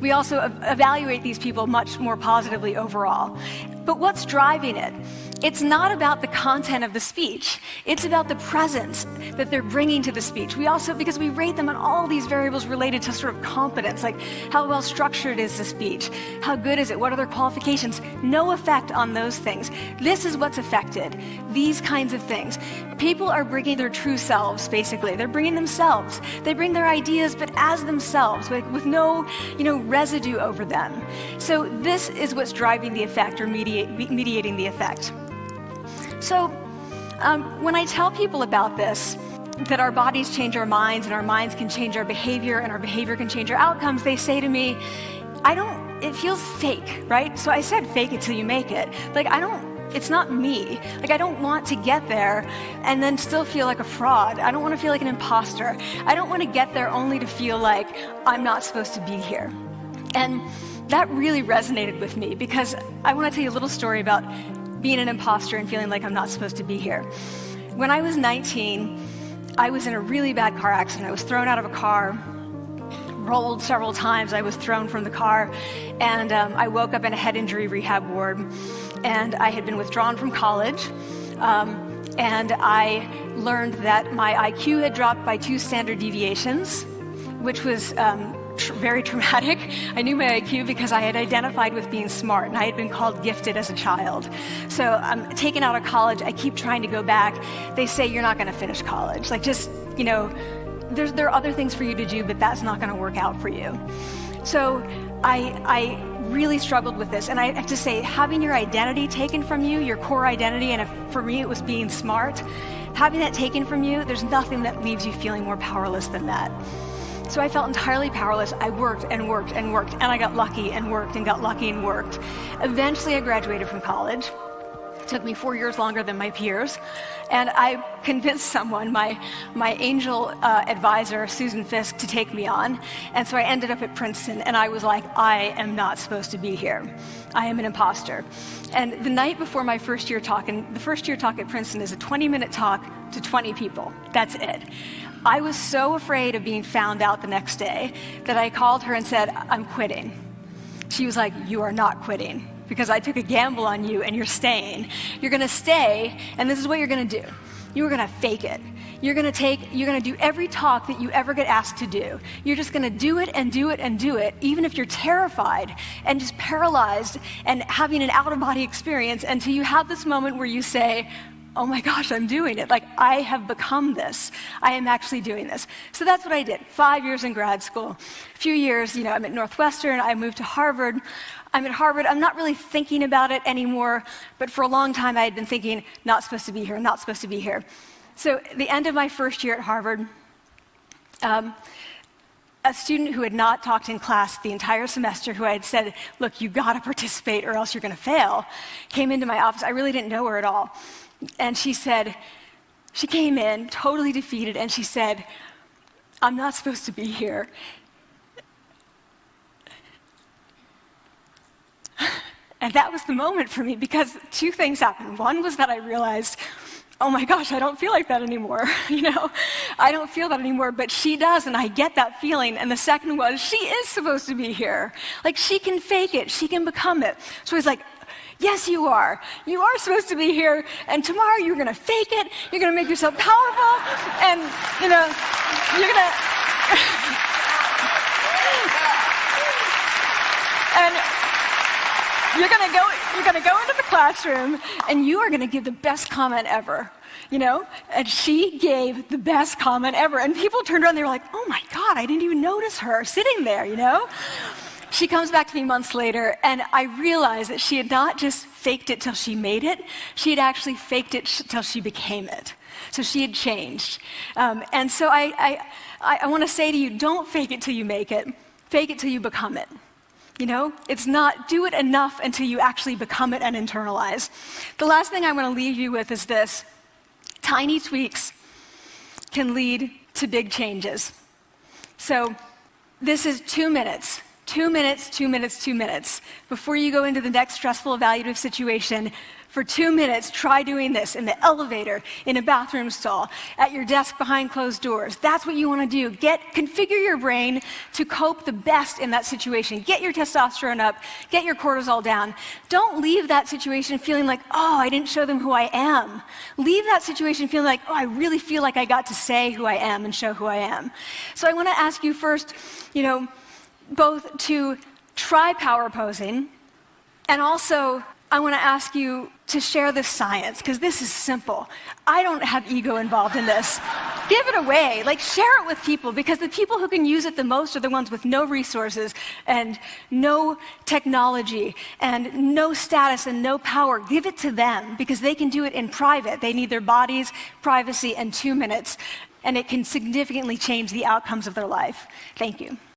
We also evaluate these people much more positively overall. But what's driving it? It's not about the content of the speech. It's about the presence that they're bringing to the speech. We also, because we rate them on all these variables related to sort of competence, like how well structured is the speech? How good is it? What are their qualifications? No effect on those things. This is what's affected. These kinds of things. People are bringing their true selves, basically. They're bringing themselves. They bring their ideas, but as themselves, with no, residue over them. So this is what's driving the effect or mediating the effect. So when I tell people about this, that our bodies change our minds and our minds can change our behavior and our behavior can change our outcomes, they say to me, it feels fake, right? So I said fake it till you make it. It's not me. I don't want to get there and then still feel like a fraud. I don't want to feel like an imposter. I don't want to get there only to feel like I'm not supposed to be here. And that really resonated with me because I want to tell you a little story about being an imposter and feeling like I'm not supposed to be here. When I was 19, I was in a really bad car accident. I was thrown out of a car, rolled several times. I was thrown from the car, and I woke up in a head injury rehab ward. And I had been withdrawn from college, and I learned that my IQ had dropped by 2 standard deviations, which was very traumatic. I knew my IQ because I had identified with being smart, and I had been called gifted as a child. So I'm taken out of college. I keep trying to go back. They say, you're not going to finish college. There are other things for you to do, but that's not going to work out for you. So I really struggled with this. And I have to say, having your identity taken from you, your core identity, and for me it was being smart, having that taken from you, there's nothing that leaves you feeling more powerless than that. So I felt entirely powerless. I worked and worked and worked, and I got lucky and worked and got lucky and worked. Eventually I graduated from college. It took me 4 years longer than my peers. And I convinced someone, my angel advisor, Susan Fisk, to take me on. And so I ended up at Princeton, and I was like, I am not supposed to be here. I am an imposter. And the night before my first year talk, and the first year talk at Princeton is a 20-minute talk to 20 people. That's it. I was so afraid of being found out the next day that I called her and said, I'm quitting. She was like, you are not quitting, because I took a gamble on you and you're staying. You're going to stay, and this is what you're going to do. You're going to fake it. You're going to do every talk that you ever get asked to do. You're just going to do it and do it and do it, even if you're terrified and just paralyzed and having an out-of-body experience until you have this moment where you say, oh my gosh, I'm doing it. I have become this. I am actually doing this. So that's what I did. 5 years in grad school. A few years, I'm at Northwestern. I moved to Harvard. I'm at Harvard. I'm not really thinking about it anymore, but for a long time I had been thinking, not supposed to be here, not supposed to be here. So at the end of my first year at Harvard, a student who had not talked in class the entire semester, who I had said, look, you got to participate or else you're going to fail, came into my office. I really didn't know her at all. And she came in totally defeated, and she said, I'm not supposed to be here. And that was the moment for me, because 2 things happened. One was that I realized, oh my gosh, I don't feel like that anymore. I don't feel that anymore, but she does, and I get that feeling. And the second was, she is supposed to be here. She can fake it, she can become it. So I was like, yes, you are. You are supposed to be here, and tomorrow you're going to fake it, you're going to make yourself powerful, and, you're going to... and you're going to go into the classroom, and you are going to give the best comment ever, And she gave the best comment ever. And people turned around, they were like, oh my God, I didn't even notice her sitting there, She comes back to me months later, and I realized that she had not just faked it till she made it, she had actually faked it till she became it. So she had changed. And so I want to say to you, don't fake it till you make it. Fake it till you become it. It's not do it enough until you actually become it and internalize. The last thing I want to leave you with is this. Tiny tweaks can lead to big changes. So this is 2 minutes. 2 minutes, 2 minutes, 2 minutes. Before you go into the next stressful evaluative situation, for 2 minutes, try doing this in the elevator, in a bathroom stall, at your desk behind closed doors. That's what you want to do. Configure your brain to cope the best in that situation. Get your testosterone up, get your cortisol down. Don't leave that situation feeling like, oh, I didn't show them who I am. Leave that situation feeling like, oh, I really feel like I got to say who I am and show who I am. So I want to ask you first, both to try power posing, and also I want to ask you to share this science, because this is simple. I don't have ego involved in this. Give it away. Share it with people, because the people who can use it the most are the ones with no resources and no technology and no status and no power. Give it to them, because they can do it in private. They need their bodies, privacy, and 2 minutes, and it can significantly change the outcomes of their life. Thank you.